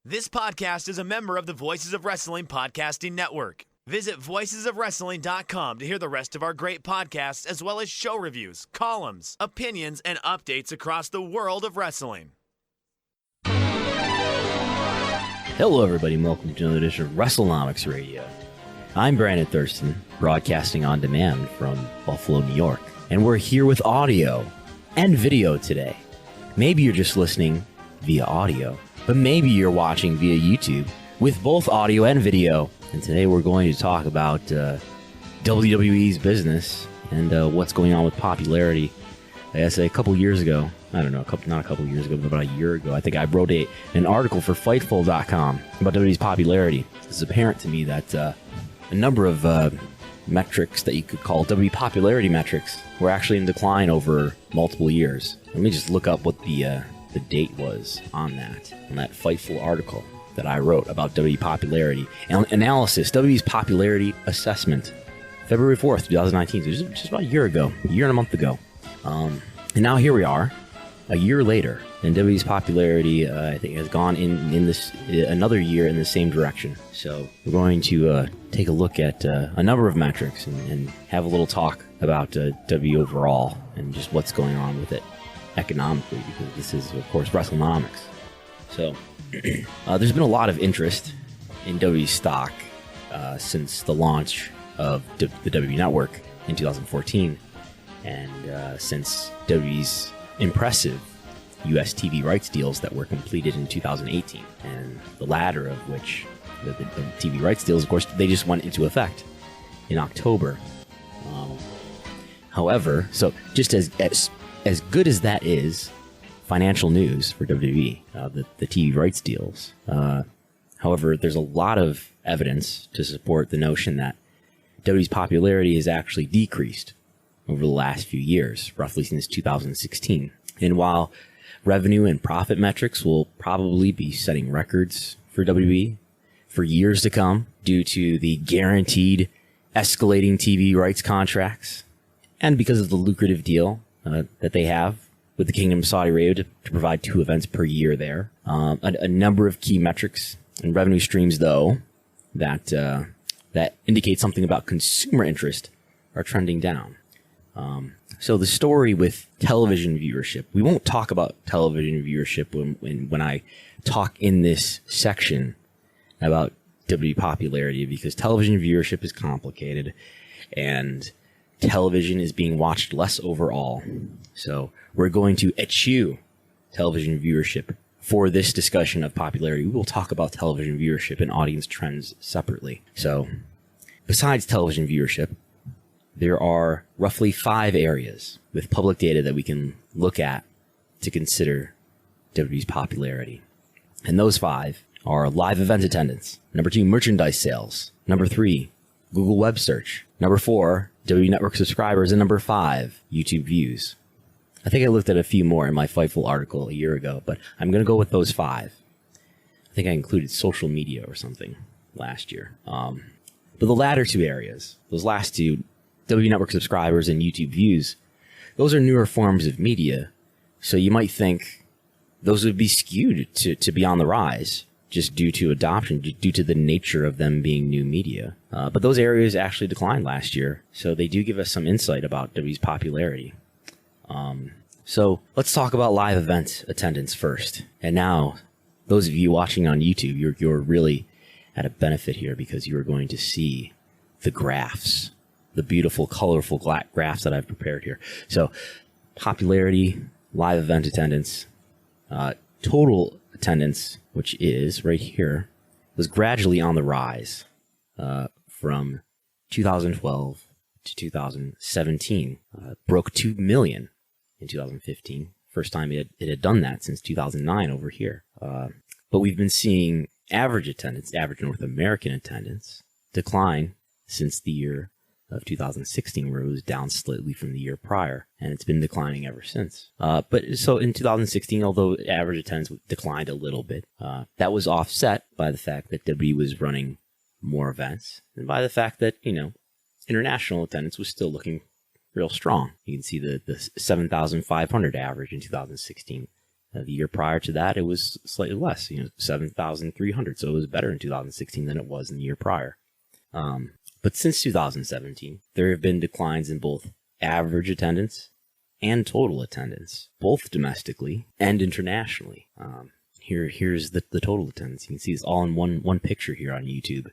This podcast is a member of the Voices of Wrestling Podcasting Network. Visit voicesofwrestling.com to hear the rest of our great podcasts, as well as show reviews, columns, opinions, and updates across the world of wrestling. Hello, everybody, and welcome to another edition of Wrestlenomics Radio. I'm Brandon Thurston, broadcasting on demand from Buffalo, New York, and we're here with audio and video today. Maybe you're just listening via audio, but maybe you're watching via YouTube with both audio and video. And today we're going to talk about WWE's business and what's going on with popularity. I guess a couple years ago, not a couple years ago, but about a year ago, I think I wrote an article for Fightful.com about WWE's popularity. It's apparent to me that a number of metrics that you could call WWE popularity metrics were actually in decline over multiple years. Let me just look up what the date was on that Fightful article that I wrote about WWE popularity analysis. WWE's popularity assessment, February 4th, 2019. So just about a year and a month ago. And now here we are, a year later, and WWE's popularity, I think, has gone in this another year in the same direction. So we're going to take a look at a number of metrics and have a little talk about WWE overall and just what's going on with it economically, because this is, of course, Wrestlenomics. So there's been a lot of interest in WWE stock since the launch of the WWE Network in 2014, and since WWE's impressive U.S. TV rights deals that were completed in 2018, and the latter of which, the TV rights deals, of course, they just went into effect in October. However, so just as good as that is financial news for WWE, the TV rights deals, however, there's a lot of evidence to support the notion that WWE's popularity has actually decreased over the last few years, roughly since 2016. And while revenue and profit metrics will probably be setting records for WWE for years to come due to the guaranteed escalating TV rights contracts, and because of the lucrative deal that they have with the Kingdom of Saudi Arabia to provide 2 events per year there. A number of key metrics and revenue streams, though, that indicate something about consumer interest are trending down. So the story with television viewership, we won't talk about television viewership when I talk in this section about WWE popularity, because television viewership is complicated and television is being watched less overall. So we're going to eschew television viewership for this discussion of popularity. We will talk about television viewership and audience trends separately. So besides television viewership, there are roughly 5 areas with public data that we can look at to consider WWE's popularity. And those 5 are live event attendance. Number 2, merchandise sales. Number 3, Google web search. Number 4, WWE Network subscribers. And number 5, YouTube views. I think I looked at a few more in my Fightful article a year ago, but I'm going to go with those 5. I think I included social media or something last year. But the latter 2 areas, those last 2, WWE Network subscribers and YouTube views, those are newer forms of media. So you might think those would be skewed to be on the rise just due to adoption, due to the nature of them being new media. But those areas actually declined last year. So they do give us some insight about WWE's popularity. So let's talk about live event attendance first. And now, those of you watching on YouTube, you're really at a benefit here, because you are going to see the graphs, the beautiful, colorful graphs that I've prepared here. So popularity, live event attendance, total attendance, which is right here, was gradually on the rise from 2012 to 2017. Broke 2 million in 2015. First time it had done that since 2009 over here. But we've been seeing average attendance, average North American attendance, decline since the year of 2016, where it was down slightly from the year prior, and it's been declining ever since. But so in 2016, although average attendance declined a little bit, that was offset by the fact that WWE was running more events, and by the fact that, international attendance was still looking real strong. You can see the 7,500 average in 2016 The year prior to that, it was slightly less, 7,300. So it was better in 2016 than it was in the year prior. But since 2017, there have been declines in both average attendance and total attendance, both domestically and internationally. Here's the total attendance. You can see this all in one picture here on YouTube,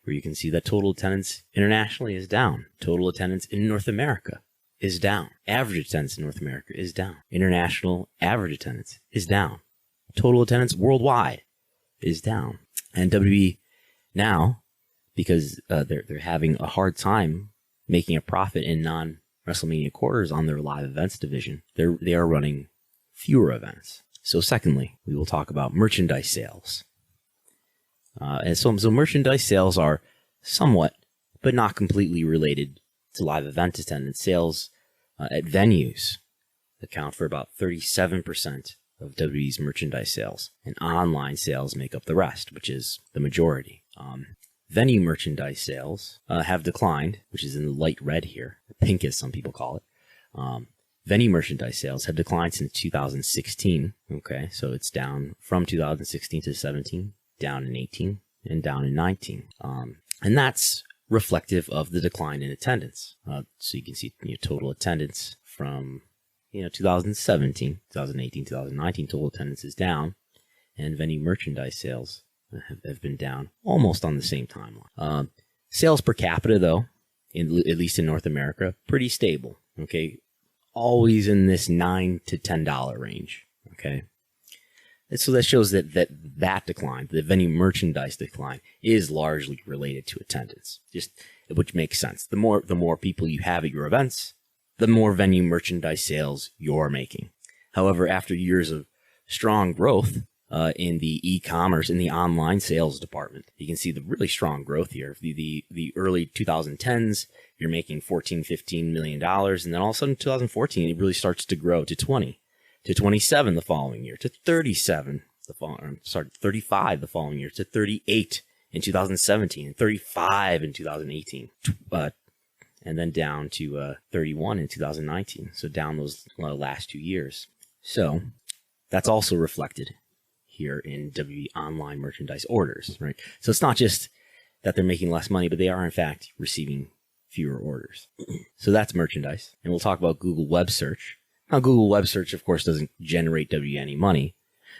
where you can see that total attendance internationally is down. Total attendance in North America is down. Average attendance in North America is down. International average attendance is down. Total attendance worldwide is down. And WWE now, because they're having a hard time making a profit in non-WrestleMania quarters on their live events division, they are running fewer events. So secondly, we will talk about merchandise sales. And so merchandise sales are somewhat, but not completely related to live event attendance. Sales at venues account for about 37% of WWE's merchandise sales, and online sales make up the rest, which is the majority. Venue merchandise sales have declined, which is in the light red here, pink as some people call it. Venue merchandise sales have declined since 2016. Okay, so it's down from 2016 to 17, down in 18, and down in 19. And that's reflective of the decline in attendance. So you can see total attendance from 2017, 2018, 2019, total attendance is down, and venue merchandise sales have been down almost on the same timeline. Sales per capita, though, at least in North America, pretty stable. Okay, always in this $9 to $10 range. Okay, and so that shows that decline, the venue merchandise decline, is largely related to attendance. Which makes sense. The more people you have at your events, the more venue merchandise sales you're making. However, after years of strong growth in the e-commerce, in the online sales department, you can see the really strong growth here. The early 2010s, you're making $14-15 million, and then all of a sudden, 2014, it really starts to grow to 20, to 27 the following year, to 37 35 the following year, to 38 in 2017, and 35 in 2018, and then down to 31 in 2019. So down those last 2 years. So that's also reflected here in WWE online merchandise orders, right? So it's not just that they're making less money, but they are in fact receiving fewer orders. So that's merchandise. And we'll talk about Google Web Search. Now, Google Web Search, of course, doesn't generate WWE any money,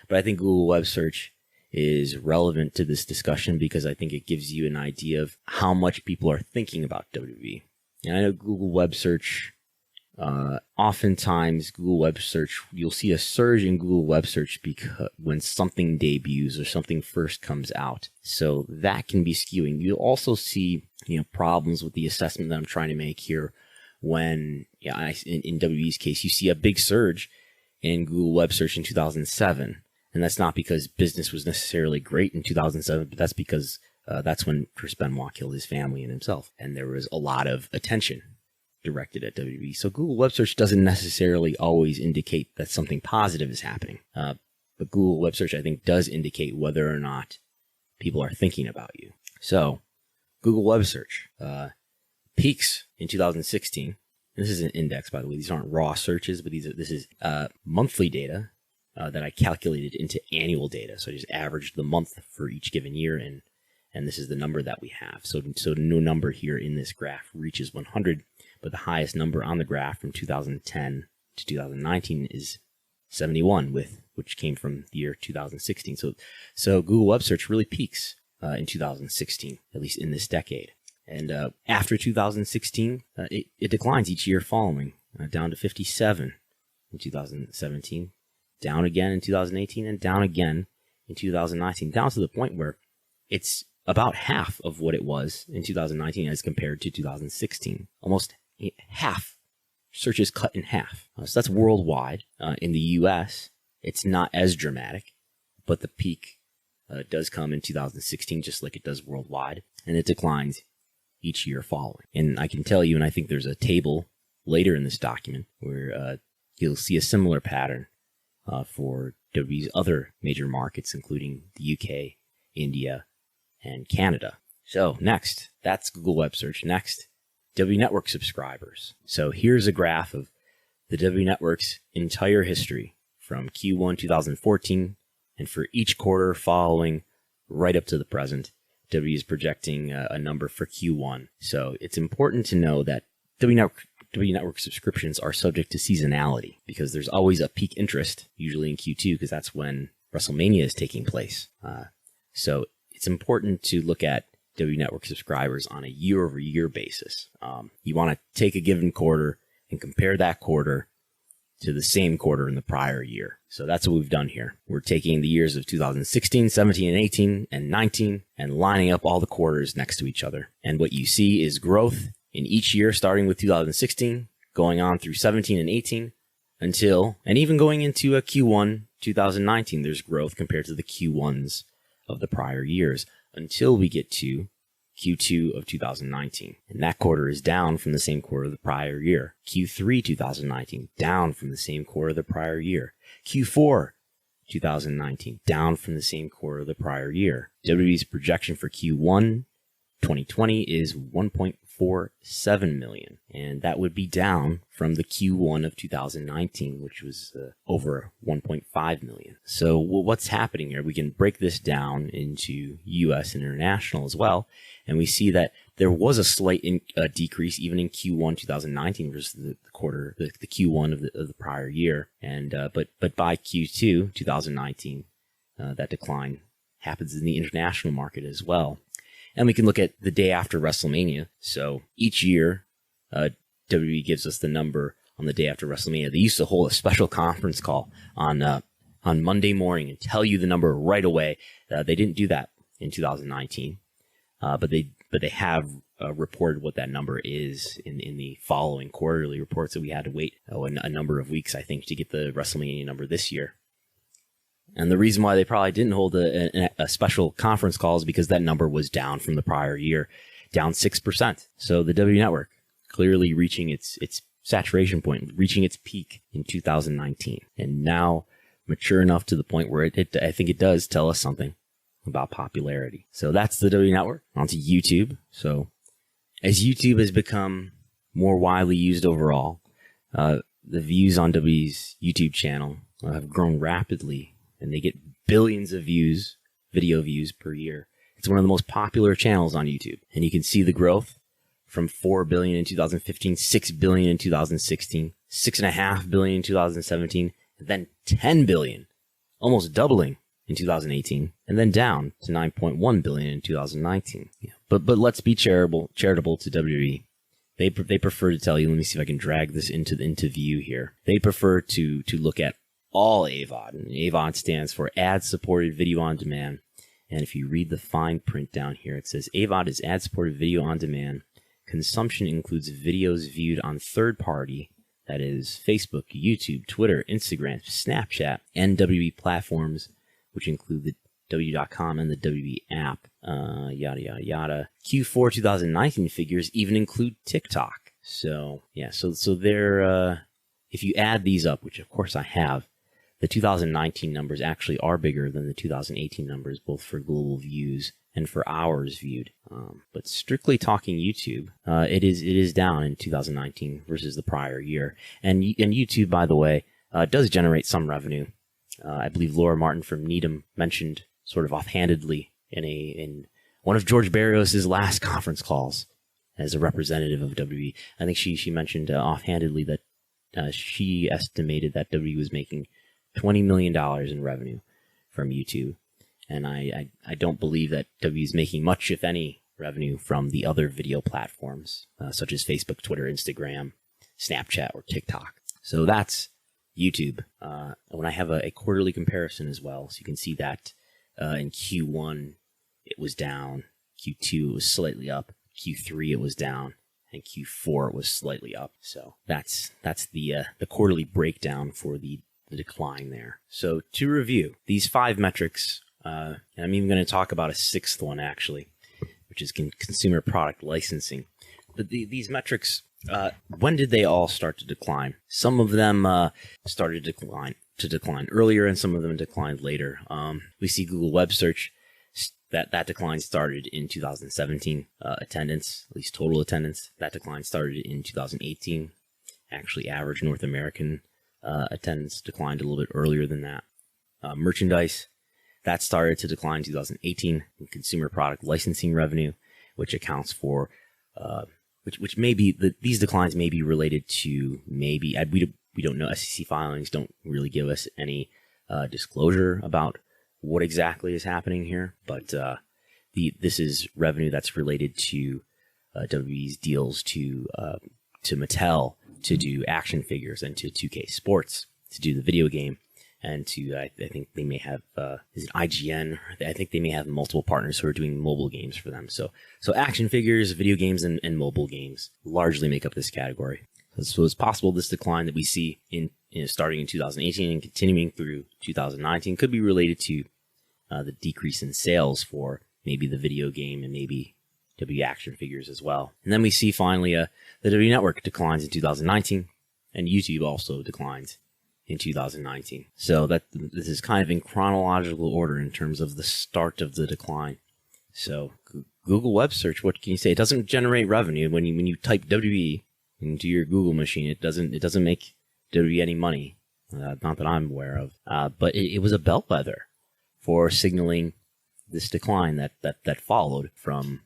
but I think Google Web Search is relevant to this discussion because I think it gives you an idea of how much people are thinking about WWE. And I know Google Web Search, oftentimes Google Web Search, you'll see a surge in Google Web Search because when something debuts or something first comes out. So that can be skewing. You'll also see, problems with the assessment that I'm trying to make here when, in WWE's case, you see a big surge in Google Web Search in 2007. And that's not because business was necessarily great in 2007, but that's because that's when Chris Benoit killed his family and himself. And there was a lot of attention directed at WWE. So Google Web Search doesn't necessarily always indicate that something positive is happening. But Google Web Search, I think, does indicate whether or not people are thinking about you. So Google Web Search peaks in 2016. And this is an index, by the way. These aren't raw searches, but this is monthly data that I calculated into annual data. So I just averaged the month for each given year, and this is the number that we have. So no number here in this graph reaches 100, but the highest number on the graph from 2010 to 2019 is 71, which came from the year 2016. So Google Web Search really peaks in 2016, at least in this decade. And after 2016, it declines each year following, down to 57 in 2017, down again in 2018, and down again in 2019, down to the point where it's about half of what it was in 2019 as compared to 2016. Almost half. Searches cut in half. So that's worldwide. In the U.S., it's not as dramatic, but the peak does come in 2016, just like it does worldwide, and it declines each year following. And I can tell you, and I think there's a table later in this document where you'll see a similar pattern for WWE's other major markets, including the UK, India, and Canada. So next, that's Google Web Search. Next, WWE Network subscribers. So here's a graph of the WWE Network's entire history from Q1 2014, and for each quarter following right up to the present, WWE is projecting a number for Q1. So it's important to know that WWE Network subscriptions are subject to seasonality because there's always a peak interest, usually in Q2, because that's when WrestleMania is taking place. So it's important to look at WWE Network subscribers on a year-over-year basis. You want to take a given quarter and compare that quarter to the same quarter in the prior year. So that's what we've done here. We're taking the years of 2016, 17, and 18, and 19, and lining up all the quarters next to each other. And what you see is growth in each year, starting with 2016, going on through 17 and 18, until, and even going into a Q1 2019, there's growth compared to the Q1s of the prior years, until we get to Q2 of 2019. And that quarter is down from the same quarter of the prior year. Q3 2019, down from the same quarter of the prior year. Q4 2019, down from the same quarter of the prior year. WWE's projection for Q1 2020 is 1.47 million, and that would be down from the Q1 of 2019, which was over 1.5 million. So what's happening here? We can break this down into US and international as well, and we see that there was a slight decrease even in Q1 2019 versus the Q1 of the prior year, and but by Q2 2019, that decline happens in the international market as well. And we can look at the day after WrestleMania. So each year, WWE gives us the number on the day after WrestleMania. They used to hold a special conference call on Monday morning and tell you the number right away. They didn't do that in 2019, but they have reported what that number is in the following quarterly reports. So we had to wait a number of weeks, I think, to get the WrestleMania number this year. And the reason why they probably didn't hold a special conference call is because that number was down from the prior year, down 6%. So the WWE Network clearly reaching its saturation point, reaching its peak in 2019, and now mature enough to the point where I think it does tell us something about popularity. So that's the WWE Network. Onto YouTube. So as YouTube has become more widely used overall, the views on WWE's YouTube channel have grown rapidly, and they get billions of views, video views per year. It's one of the most popular channels on YouTube. And you can see the growth from 4 billion in 2015, 6 billion in 2016, 6.5 billion in 2017, and then 10 billion, almost doubling in 2018, and then down to 9.1 billion in 2019. Yeah. But let's be charitable to WWE. They prefer to tell you, let me see if I can drag this into view here. They prefer to look at all AVOD, and AVOD stands for Ad-Supported Video On Demand. And if you read the fine print down here, it says AVOD is Ad-Supported Video On Demand. Consumption includes videos viewed on third-party, that is Facebook, YouTube, Twitter, Instagram, Snapchat, and WWE platforms, which include the W.com and the WWE app, yada, yada, yada. Q4 2019 figures even include TikTok. So, yeah, so they're, if you add these up, which of course I have, the 2019 numbers actually are bigger than the 2018 numbers, both for global views and for hours viewed. But strictly talking YouTube, it is down in 2019 versus the prior year. And YouTube, by the way, does generate some revenue. I believe Laura Martin from Needham mentioned sort of offhandedly in one of George Barrios' last conference calls as a representative of WWE. I think she mentioned offhandedly that she estimated that WWE was making $20 million in revenue from YouTube. And I don't believe that WWE is making much, if any, revenue from the other video platforms, such as Facebook, Twitter, Instagram, Snapchat, or TikTok. So that's YouTube. When I have a quarterly comparison as well, so you can see that in Q1 it was down, Q2 it was slightly up, Q3 it was down, and Q4 it was slightly up. So that's the quarterly breakdown for the decline there. So to review these 5 metrics, and I'm even going to talk about a 6th one actually, which is consumer product licensing. But these metrics, when did they all start to decline? Some of them started to decline earlier, and some of them declined later. We see Google Web Search, that decline started in 2017. Attendance, at least total attendance, that decline started in 2018. Actually, average North American attendance declined a little bit earlier than that. Merchandise, that started to decline in 2018. And consumer product licensing revenue, which accounts for, which may be, these declines may be related to we don't know. SEC filings don't really give us any disclosure about what exactly is happening here, but this is revenue that's related to WWE's deals to Mattel to do action figures and to 2K Sports to do the video game, and to I think they may have is it IGN? I think they may have multiple partners who are doing mobile games for them. So action figures, video games, and mobile games largely make up this category. So it's possible this decline that we see starting in 2018 and continuing through 2019 could be related to the decrease in sales for maybe the video game and maybe WWE action figures as well. And then we see finally the WWE Network declines in 2019, and YouTube also declines in 2019. So this is kind of in chronological order in terms of the start of the decline. So Google web search, what can you say? It doesn't generate revenue when you type WWE into your Google machine. It doesn't make WWE any money, not that I'm aware of. But it was a bellwether for signaling this decline that followed from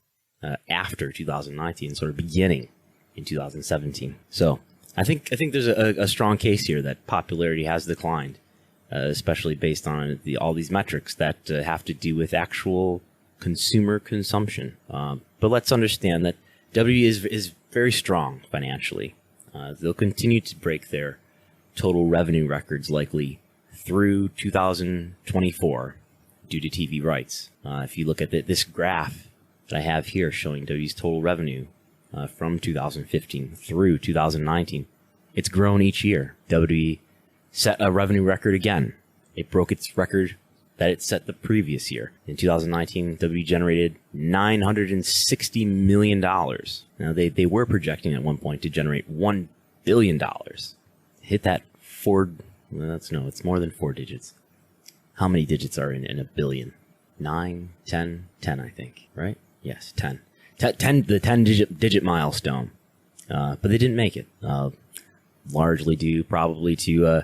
after 2019, sort of beginning in 2017. So I think there's a strong case here that popularity has declined, especially based on all these metrics that have to do with actual consumer consumption. But let's understand that WWE is very strong financially. They'll continue to break their total revenue records likely through 2024 due to TV rights. If you look at this graph that I have here showing WWE's total revenue from 2015 through 2019, it's grown each year. WWE set a revenue record again. It broke its record that it set the previous year. In 2019, WWE generated $960 million. Now, they were projecting at one point to generate $1 billion. Hit that it's more than 4 digits. How many digits are in a billion? 9, 10, 10, I think, right? Yes, 10. 10 the 10-digit milestone. But they didn't make it. Largely due probably to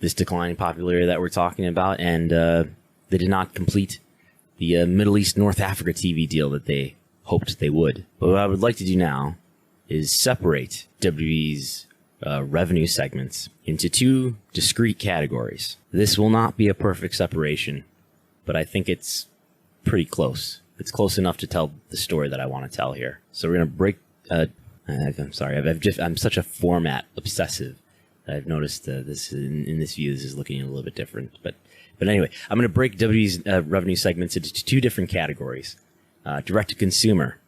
this decline in popularity that we're talking about, and they did not complete the Middle East North Africa TV deal that they hoped they would. But what I would like to do now is separate WWE's revenue segments into 2 discrete categories. This will not be a perfect separation, but I think it's pretty close. It's close enough to tell the story that I want to tell here. So we're going to break... I'm sorry, I'm such a format obsessive. I've noticed this in this view, this is looking a little bit different. But anyway, I'm going to break WWE's revenue segments into 2 different categories: direct-to-consumer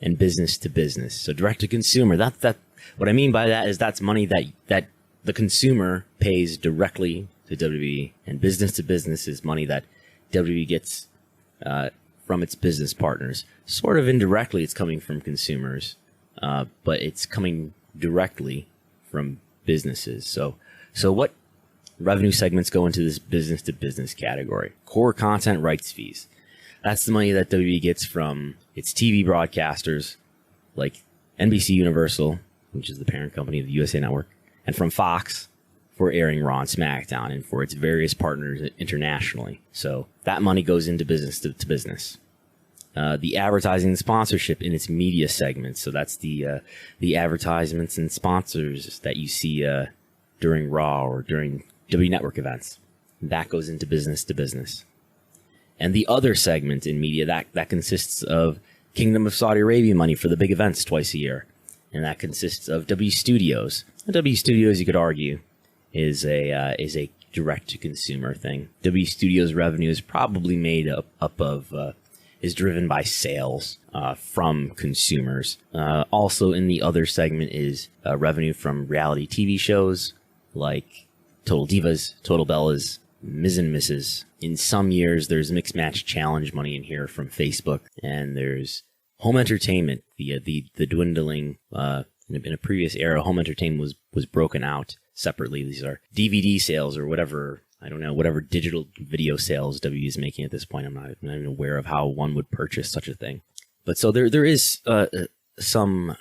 and business-to-business. So direct-to-consumer, that what I mean by that is that's money that the consumer pays directly to WWE, and business-to-business is money that WWE gets from its business partners. Sort of indirectly, it's coming from consumers. But it's coming directly from businesses. So what revenue segments go into this business-to-business category? Core content rights fees. That's the money that WWE gets from its TV broadcasters, like NBC Universal, which is the parent company of the USA Network, and from Fox for airing Raw and SmackDown, and for its various partners internationally. So that money goes into business-to-business. The advertising and sponsorship in its media segments. So that's the advertisements and sponsors that you see during Raw or during WWE Network events. That goes into business to business. And the other segment in media, that consists of Kingdom of Saudi Arabia money for the big events twice a year. And that consists of W Studios. W Studios, you could argue, is a direct-to-consumer thing. W Studios revenue is probably made up of... is driven by sales from consumers. Also in the other segment is revenue from reality TV shows like Total Divas, Total Bellas, Ms. and Mrs. In some years, there's Mixed Match Challenge money in here from Facebook, and there's home entertainment. The dwindling in a previous era, home entertainment was broken out separately. These are DVD sales or whatever. I don't know, whatever digital video sales WWE is making at this point. I'm not even aware of how one would purchase such a thing. But so there is some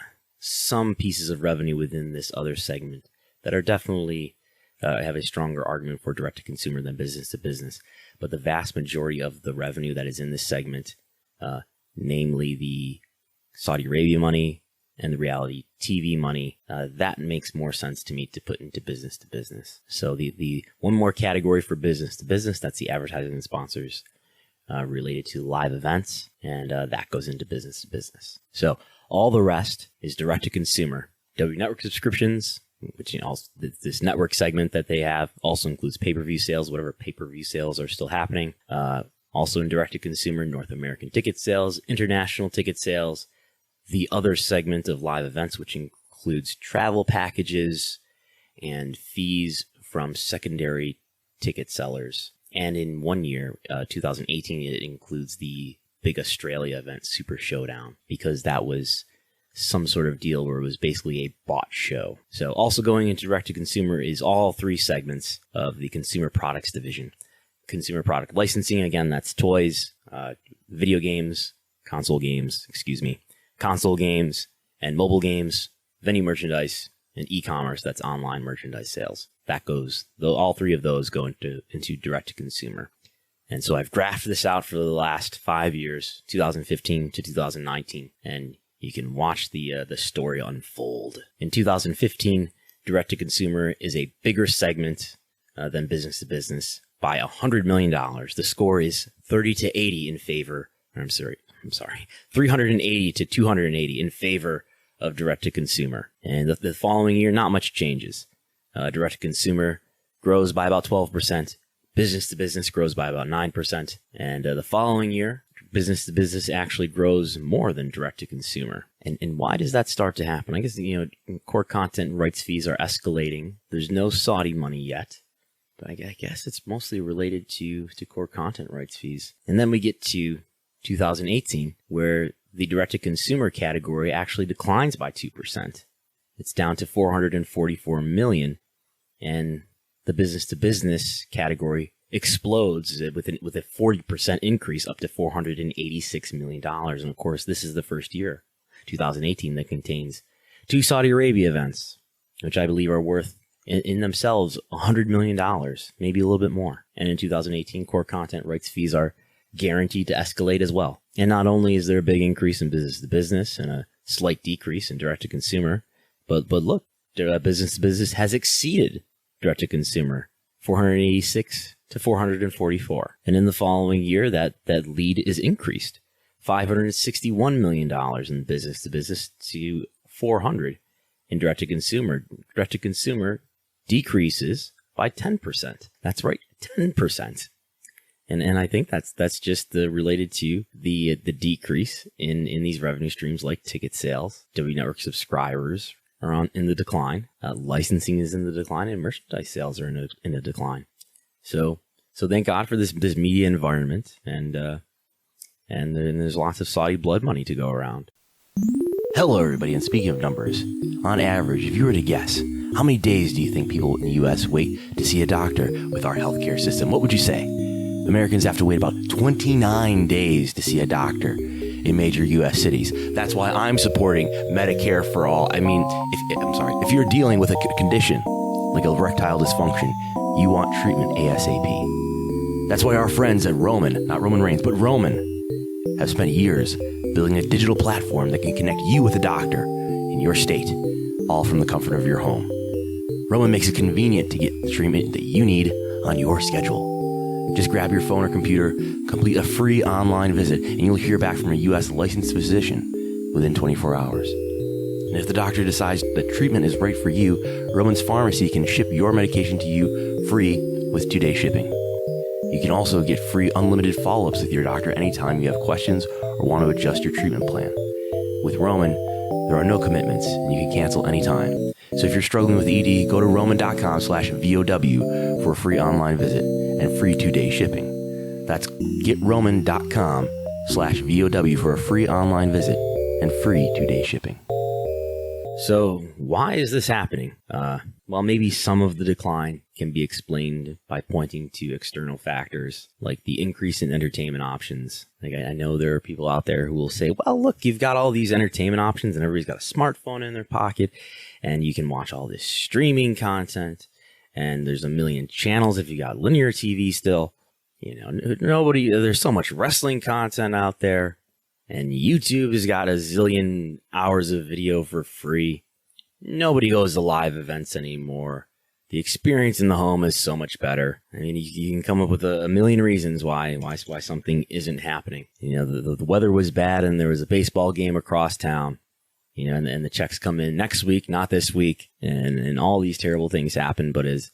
pieces of revenue within this other segment that are definitely have a stronger argument for direct to consumer than business to business. But the vast majority of the revenue that is in this segment, namely the Saudi Arabia money and the reality TV money, that makes more sense to me to put into business to business. So the one more category for business to business, that's the advertising and sponsors related to live events, and that goes into business to business. So all the rest is direct to consumer. WWE Network subscriptions, which this network segment that they have also includes pay-per-view sales, whatever pay-per-view sales are still happening. Also in direct to consumer, North American ticket sales, international ticket sales, the other segment of live events, which includes travel packages and fees from secondary ticket sellers. And in 1 year, 2018, it includes the big Australia event, Super Showdown, because that was some sort of deal where it was basically a bought show. So also going into direct to consumer is all three segments of the consumer products division. Consumer product licensing, again, that's toys, video games, console games, and mobile games, venue merchandise, and e-commerce, that's online merchandise sales. That goes, all three of those go into direct to consumer. And so I've graphed this out for the last 5 years, 2015 to 2019, and you can watch the story unfold. In 2015, direct to consumer is a bigger segment than business to business by $100 million. The score is 30 to 80 in favor. I'm sorry, 380 to 280 in favor of direct to consumer. And the following year, not much changes. Direct to consumer grows by about 12%. Business to business grows by about 9%. And the following year, business to business actually grows more than direct to consumer. And why does that start to happen? I guess, core content and rights fees are escalating. There's no Saudi money yet, but I guess it's mostly related to core content rights fees. And then we get to 2018, where the direct to consumer category actually declines by 2%. It's down to 444 million, and the business to business category explodes with a 40% increase up to $486 million. And of course, this is the first year, 2018, that contains 2 Saudi Arabia events, which I believe are worth in themselves $100 million, maybe a little bit more. And in 2018, core content rights fees are guaranteed to escalate as well. And not only is there a big increase in business to business and a slight decrease in direct to consumer, but look, business to business has exceeded direct to consumer, 486 to 444. And in the following year, that lead is increased, $561 million in business to business to 400 in direct to consumer. Direct to consumer decreases by 10%. That's right, 10%. And I think that's just related to the decrease in these revenue streams like ticket sales. WWE Network subscribers are in the decline. Licensing is in the decline, and merchandise sales are in a decline. So thank God for this media environment, and there's lots of Saudi blood money to go around. Hello, everybody, and speaking of numbers, on average, if you were to guess, how many days do you think people in the U.S. wait to see a doctor with our healthcare system? What would you say? Americans have to wait about 29 days to see a doctor in major U.S. cities. That's why I'm supporting Medicare for all. I mean, if you're dealing with a condition like erectile dysfunction, you want treatment ASAP. That's why our friends at Roman, not Roman Reigns, but Roman, have spent years building a digital platform that can connect you with a doctor in your state, all from the comfort of your home. Roman makes it convenient to get the treatment that you need on your schedule. Just grab your phone or computer, complete a free online visit, and you'll hear back from a U.S. licensed physician within 24 hours. And if the doctor decides that treatment is right for you, Roman's Pharmacy can ship your medication to you free with 2-day shipping. You can also get free unlimited follow-ups with your doctor anytime you have questions or want to adjust your treatment plan. With Roman, there are no commitments, and you can cancel anytime. So if you're struggling with ED, go to roman.com/VOW for a free online visit and free 2-day shipping. That's getroman.com/VOW for a free online visit and free 2-day shipping. So why is this happening? Well, maybe some of the decline can be explained by pointing to external factors like the increase in entertainment options. Like I know there are people out there who will say, well, look, you've got all these entertainment options and everybody's got a smartphone in their pocket and you can watch all this streaming content and there's a million channels if you got linear TV still. You know, there's so much wrestling content out there, and YouTube has got a zillion hours of video for free. Nobody goes to live events anymore. The experience in the home is so much better. I mean, you can come up with a million reasons why something isn't happening. You know, the weather was bad and there was a baseball game across town. You know, and the checks come in next week, not this week, and all these terrible things happen. But as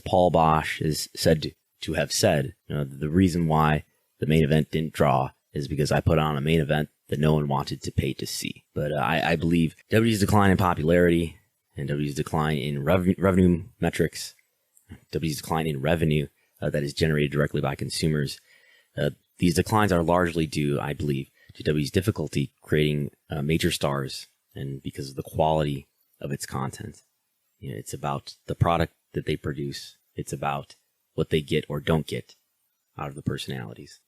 Paul Bosch is said to have said, you know, the reason why the main event didn't draw is because I put on a main event that no one wanted to pay to see. But I believe WWE's decline in popularity and WWE's decline in revenue metrics, WWE's decline in revenue that is generated directly by consumers, these declines are largely due, I believe, to WWE's difficulty creating major stars, and because of the quality of its content. You know, it's about the product that they produce. It's about what they get or don't get out of the personalities.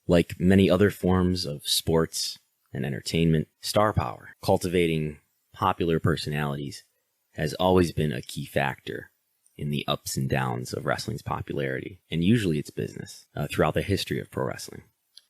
Like many other forms of sports and entertainment, star power, cultivating popular personalities, has always been a key factor in the ups and downs of wrestling's popularity, and usually its business, throughout the history of pro wrestling.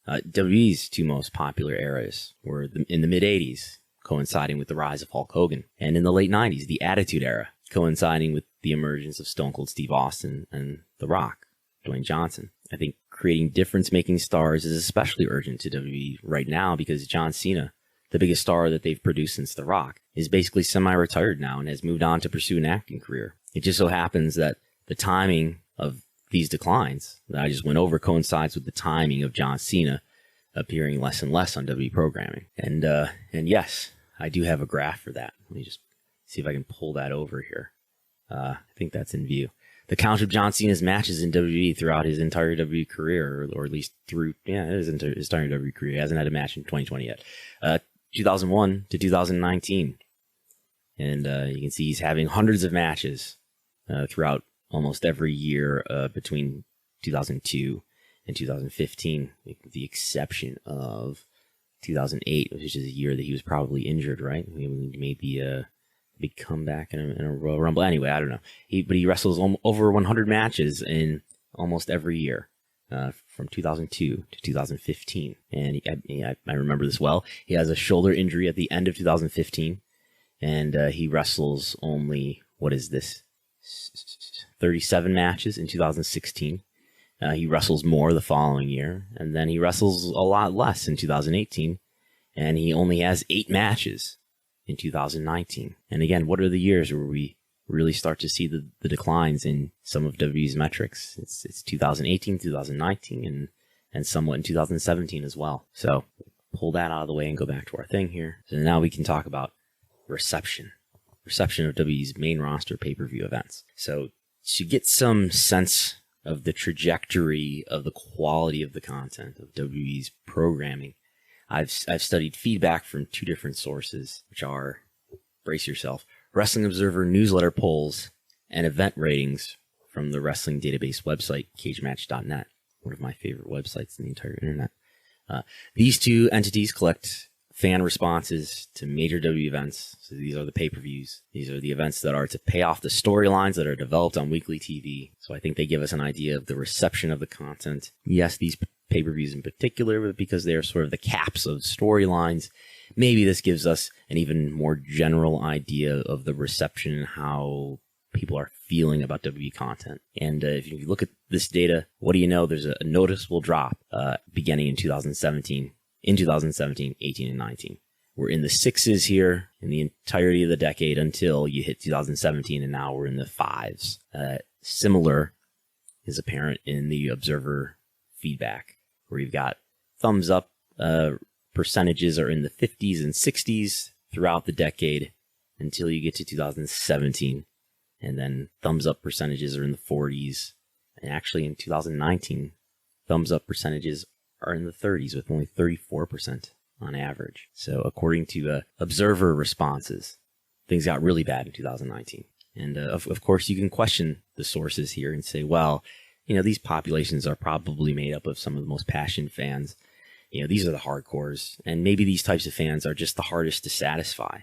WWE's two most popular eras were in the mid-'80s, coinciding with the rise of Hulk Hogan, and in the late 90s, the Attitude Era, coinciding with the emergence of Stone Cold Steve Austin and The Rock, Dwayne Johnson. I think creating difference-making stars is especially urgent to WWE right now because John Cena, the biggest star that they've produced since The Rock, is basically semi-retired now and has moved on to pursue an acting career. It just so happens that the timing of these declines that I just went over coincides with the timing of John Cena appearing less and less on WWE programming. And yes, I do have a graph for that. Let me just see if I can pull that over here. I think that's in view. The count of John Cena's matches in WWE throughout his entire WWE career, or at least through, his entire WWE career. He hasn't had a match in 2020 yet. 2001 to 2019. And you can see he's having hundreds of matches throughout almost every year between 2002 and 2015, with the exception of 2008, which is a year that he was probably injured, right? Maybe a big comeback in a Royal Rumble. Anyway, I don't know. But he wrestles over 100 matches in almost every year from 2002 to 2015. And I remember this well. He has a shoulder injury at the end of 2015, and he wrestles only, 37 matches in 2016. He wrestles more the following year, and then he wrestles a lot less in 2018, and he only has 8 matches in 2019. And again, what are the years where we really start to see the declines in some of WWE's metrics? It's 2018, 2019, and somewhat in 2017 as well. So pull that out of the way and go back to our thing here. So now we can talk about reception of WWE's main roster pay-per-view events. So to get some sense of the trajectory of the quality of the content of WWE's programming, I've studied feedback from 2 different sources, which are, brace yourself, Wrestling Observer newsletter polls and event ratings from the wrestling database website, cagematch.net, one of my favorite websites in the entire internet. These 2 entities collect fan responses to major WWE events. So these are the pay-per-views. These are the events that are to pay off the storylines that are developed on weekly TV. So I think they give us an idea of the reception of the content. Yes, these pay-per-views in particular, but because they are sort of the caps of storylines, maybe this gives us an even more general idea of the reception and how people are feeling about WWE content. And if you look at this data, what do you know? There's a noticeable drop beginning in 2017, 18, and 19. We're in the 6s here in the entirety of the decade until you hit 2017, and now we're in the 5s. Similar is apparent in the Observer feedback, where you've got thumbs up percentages are in the 50s and 60s throughout the decade until you get to 2017. And then thumbs up percentages are in the 40s. And actually in 2019, thumbs up percentages are in the 30s, with only 34% on average. So according to Observer responses, things got really bad in 2019. And of course, you can question the sources here and say, well, these populations are probably made up of some of the most passionate fans. These are the hardcores, and maybe these types of fans are just the hardest to satisfy.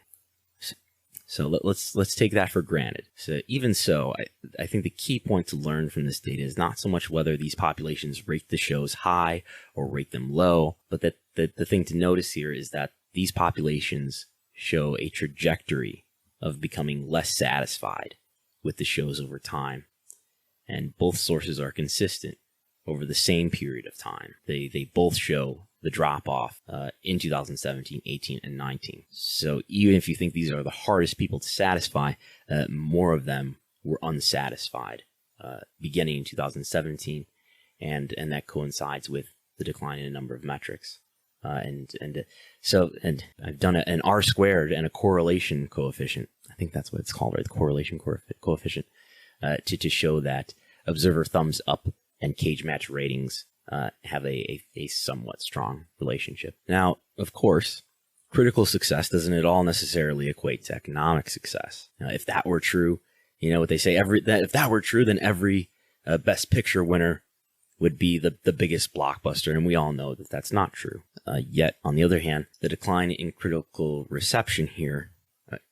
So let's take that for granted. So even so, I think the key point to learn from this data is not so much whether these populations rate the shows high or rate them low, but that the thing to notice here is that these populations show a trajectory of becoming less satisfied with the shows over time. And both sources are consistent over the same period of time. They both show the drop-off in 2017, 18, and 19. So even if you think these are the hardest people to satisfy, more of them were unsatisfied beginning in 2017, and that coincides with the decline in a number of metrics. So I've done an R-squared and a correlation coefficient. I think that's what it's called, right? The correlation coefficient to show that observer thumbs up and cage match ratings have a somewhat strong relationship. Now, of course, critical success doesn't at all necessarily equate to economic success. Now, if that were true, you know what they say, if that were true, then every Best Picture winner would be the biggest blockbuster, and we all know that that's not true. Yet, on the other hand, the decline in critical reception here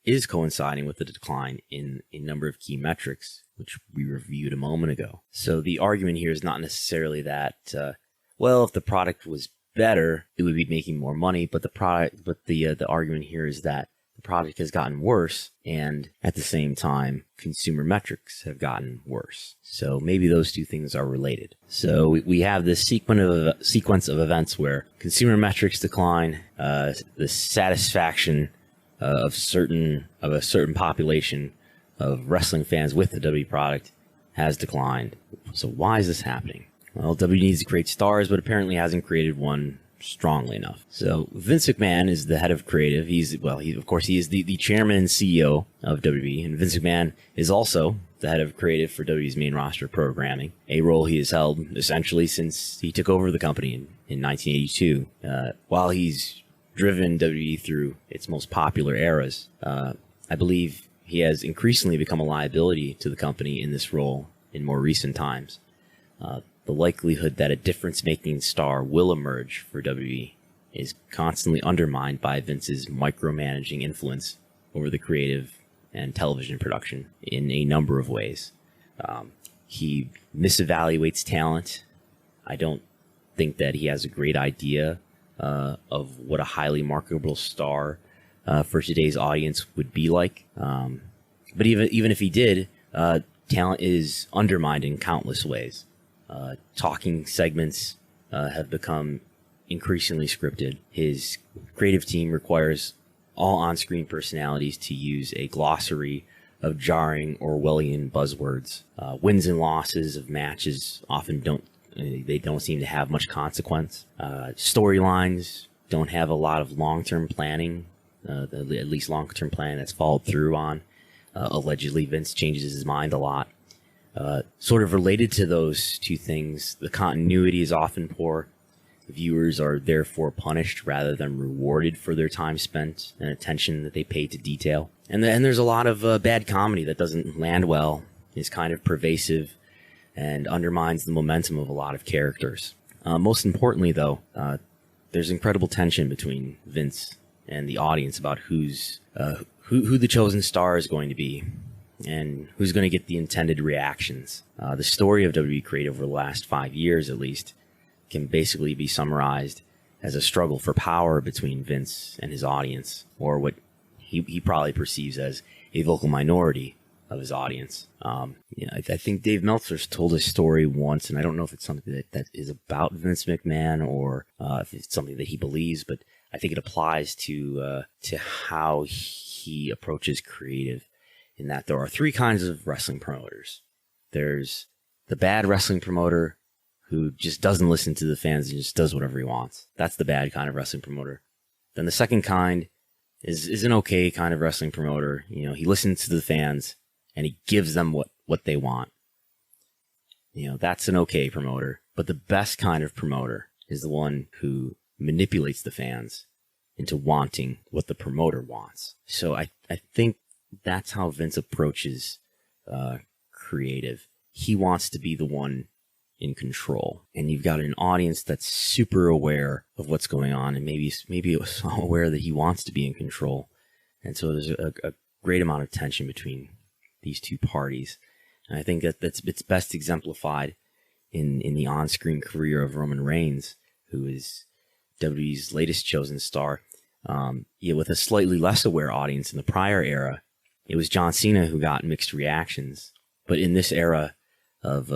is coinciding with the decline in a number of key metrics, which we reviewed a moment ago. So the argument here is not necessarily that, if the product was better, it would be making more money, but the argument here is that the product has gotten worse, and at the same time, consumer metrics have gotten worse. So maybe those two things are related. So we have this sequence of events where consumer metrics decline, the satisfaction of a certain population of wrestling fans with the WWE product has declined. So why is this happening? Well, WWE needs to create stars, but apparently hasn't created one strongly enough. So Vince McMahon is the head of creative. He is the chairman and CEO of WWE, and Vince McMahon is also the head of creative for WWE's main roster programming, a role he has held essentially since he took over the company in 1982. While he's driven WWE through its most popular eras, I believe he has increasingly become a liability to the company in this role in more recent times. The likelihood that a difference-making star will emerge for WWE is constantly undermined by Vince's micromanaging influence over the creative and television production in a number of ways. He misevaluates talent. I don't think that he has a great idea of what a highly marketable star for today's audience would be like. But even if he did, talent is undermined in countless ways. Talking segments have become increasingly scripted. His creative team requires all on-screen personalities to use a glossary of jarring Orwellian buzzwords. Wins and losses of matches often don't seem to have much consequence. Storylines don't have a lot of long-term planning, at least long-term planning that's followed through on. Allegedly, Vince changes his mind a lot. Sort of related to those two things, the continuity is often poor. Viewers are therefore punished rather than rewarded for their time spent and attention that they pay to detail. And there's a lot of bad comedy that doesn't land well, is kind of pervasive, and undermines the momentum of a lot of characters. Most importantly, though, there's incredible tension between Vince and the audience about who the chosen star is going to be, and who's going to get the intended reactions. The story of WWE Creative over the last 5 years, at least, can basically be summarized as a struggle for power between Vince and his audience, or what he probably perceives as a vocal minority of his audience. I think Dave Meltzer's told a story once, and I don't know if it's something that is about Vince McMahon or if it's something that he believes, but I think it applies to how he approaches creative, in that there are three kinds of wrestling promoters. There's the bad wrestling promoter who just doesn't listen to the fans and just does whatever he wants. That's the bad kind of wrestling promoter. Then the second kind is an okay kind of wrestling promoter. You know, he listens to the fans and he gives them what they want. You know, that's an okay promoter. But the best kind of promoter is the one who manipulates the fans into wanting what the promoter wants. So I think that's how Vince approaches creative. He wants to be the one in control, and you've got an audience that's super aware of what's going on, and maybe aware that he wants to be in control. And so there's a great amount of tension between these two parties. And I think it's best exemplified in the on-screen career of Roman Reigns, who is WWE's latest chosen star. With a slightly less aware audience in the prior era, it was John Cena who got mixed reactions. But in this era of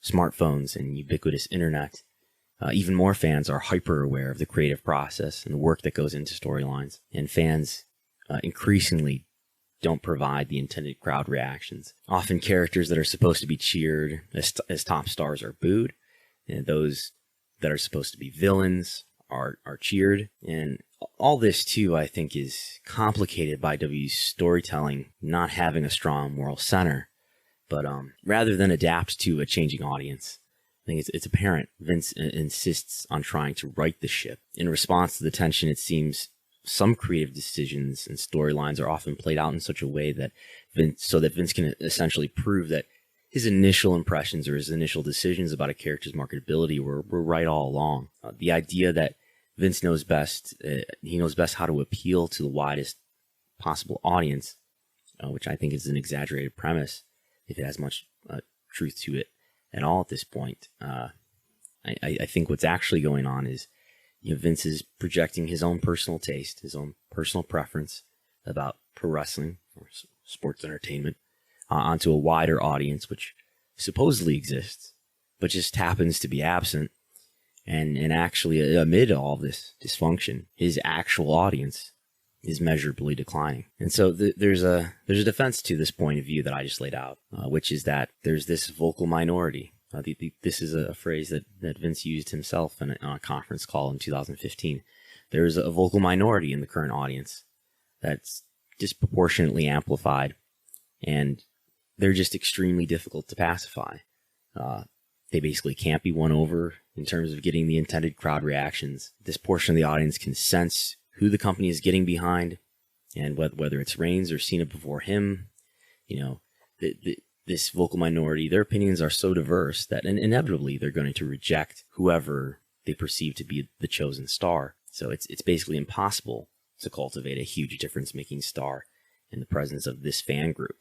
smartphones and ubiquitous internet, even more fans are hyper aware of the creative process and the work that goes into storylines. And fans increasingly don't provide the intended crowd reactions. Often characters that are supposed to be cheered as top stars are booed, and those that are supposed to be villains are cheered. And all this, too, I think, is complicated by WWE's storytelling not having a strong moral center. But rather than adapt to a changing audience, I think it's apparent Vince insists on trying to right the ship. In response to the tension, it seems some creative decisions and storylines are often played out in such a way that Vince can essentially prove that his initial impressions or his initial decisions about a character's marketability were right all along. The idea that Vince knows best, he knows best how to appeal to the widest possible audience, which I think is an exaggerated premise, if it has much truth to it at all at this point. I think what's actually going on is, Vince is projecting his own personal taste, his own personal preference about pro wrestling or sports entertainment onto a wider audience, which supposedly exists, but just happens to be absent. And actually, amid all this dysfunction, his actual audience is measurably declining. And so there's a defense to this point of view that I just laid out, which is that there's this vocal minority. This is a phrase that Vince used himself on a conference call in 2015. There's a vocal minority in the current audience that's disproportionately amplified, and they're just extremely difficult to pacify. They basically can't be won over in terms of getting the intended crowd reactions. This portion of the audience can sense who the company is getting behind, and whether it's Reigns or Cena before him, this vocal minority, their opinions are so diverse that inevitably they're going to reject whoever they perceive to be the chosen star. So it's basically impossible to cultivate a huge difference-making star in the presence of this fan group,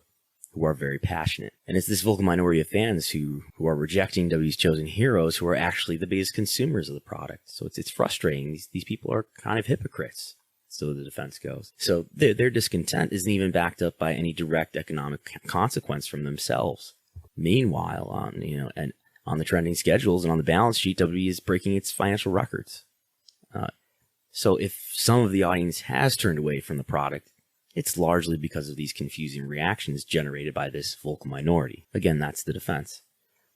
who are very passionate. And it's this vocal minority of fans who are rejecting WWE's chosen heroes, who are actually the biggest consumers of the product. So it's frustrating. These people are kind of hypocrites, so the defense goes. So their discontent isn't even backed up by any direct economic consequence from themselves. Meanwhile, on the trending schedules and on the balance sheet, WWE is breaking its financial records. So if some of the audience has turned away from the product, it's largely because of these confusing reactions generated by this vocal minority. Again, that's the defense.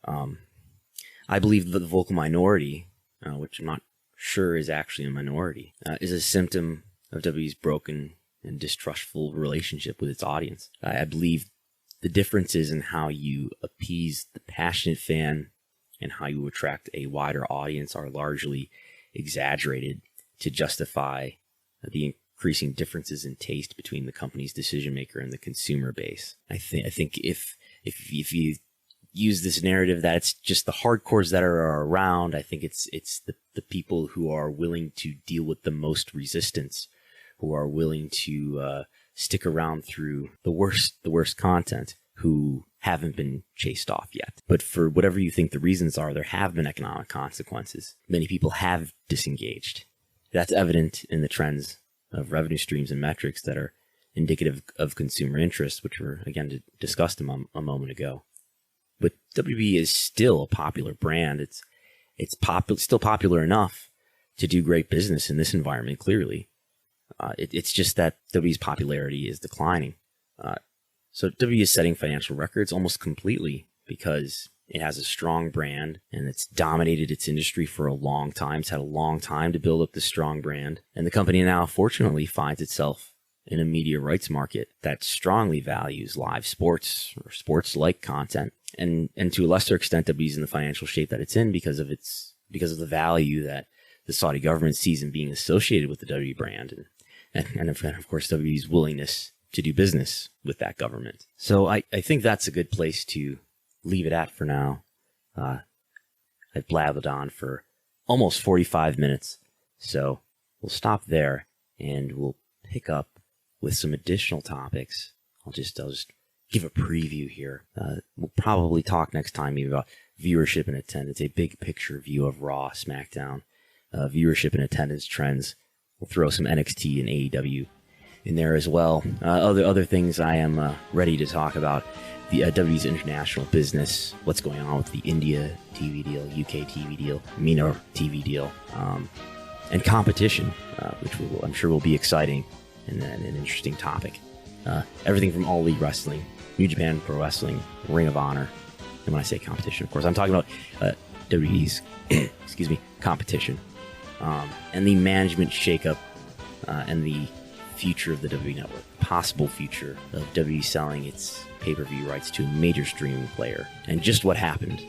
I believe that the vocal minority, which I'm not sure is actually a minority, is a symptom of WWE's broken and distrustful relationship with its audience. I believe the differences in how you appease the passionate fan and how you attract a wider audience are largely exaggerated to justify the increasing differences in taste between the company's decision maker and the consumer base. I think if you use this narrative that it's just the hardcores that are around, I think it's the people who are willing to deal with the most resistance, who are willing to stick around through the worst content, who haven't been chased off yet. But for whatever you think the reasons are, there have been economic consequences. Many people have disengaged. That's evident in the trends of revenue streams and metrics that are indicative of consumer interest, which were, again, discussed a moment ago. But WWE is still a popular brand. It's still popular enough to do great business in this environment, clearly. It's just that WWE's popularity is declining. So WWE is setting financial records almost completely because it has a strong brand and it's dominated its industry for a long time. It's had a long time to build up this strong brand. And the company now, fortunately, finds itself in a media rights market that strongly values live sports or sports-like content. And to a lesser extent, WWE's in the financial shape that it's in because of the value that the Saudi government sees in being associated with the WWE brand. And of course, WWE's willingness to do business with that government. So I think that's a good place to leave it at for now. I've blabbed on for almost 45 minutes, so we'll stop there and we'll pick up with some additional topics I'll just give a preview here. We'll probably talk next time maybe about viewership and attendance, a big picture view of Raw, SmackDown, viewership and attendance trends. We'll throw some NXT and AEW in there as well. Other things I am ready to talk about. The WWE's international business, what's going on with the India TV deal, UK TV deal, MENA TV deal, and competition, which I'm sure will be exciting and an interesting topic. Everything from All Elite Wrestling, New Japan Pro Wrestling, Ring of Honor, and when I say competition, of course, I'm talking about WWE's competition, and the management shakeup, and the future of the WWE Network, possible future of WWE selling its pay-per-view rights to a major streaming player, and just what happened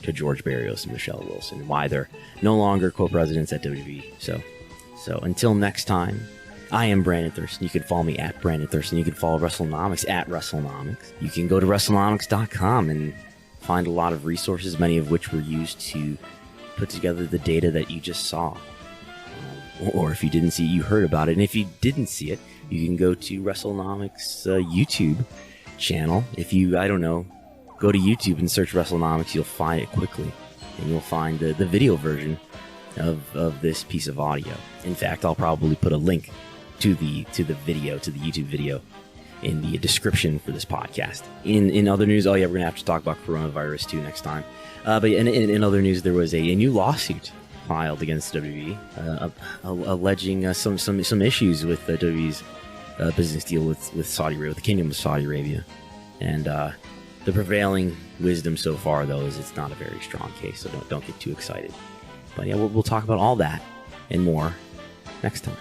to George Barrios and Michelle Wilson, and why they're no longer co-presidents at WWE. So until next time, I am Brandon Thurston. You can follow me at Brandon Thurston. You can follow Wrestlenomics at Wrestlenomics. You can go to Wrestlenomics.com and find a lot of resources, many of which were used to put together the data that you just saw. Or if you didn't see it, you heard about it. And if you didn't see it, you can go to Wrestlenomics YouTube channel. If you, go to YouTube and search Wrestlenomics, you'll find it quickly. And you'll find the video version of this piece of audio. In fact, I'll probably put a link to the YouTube video in the description for this podcast. In other news, we're going to have to talk about coronavirus too next time. But in other news, there was a new lawsuit filed against WWE, alleging some issues with WWE's business deal with Saudi Arabia, with the Kingdom of Saudi Arabia. And the prevailing wisdom so far, though, is it's not a very strong case, so don't get too excited. But yeah, we'll talk about all that and more next time.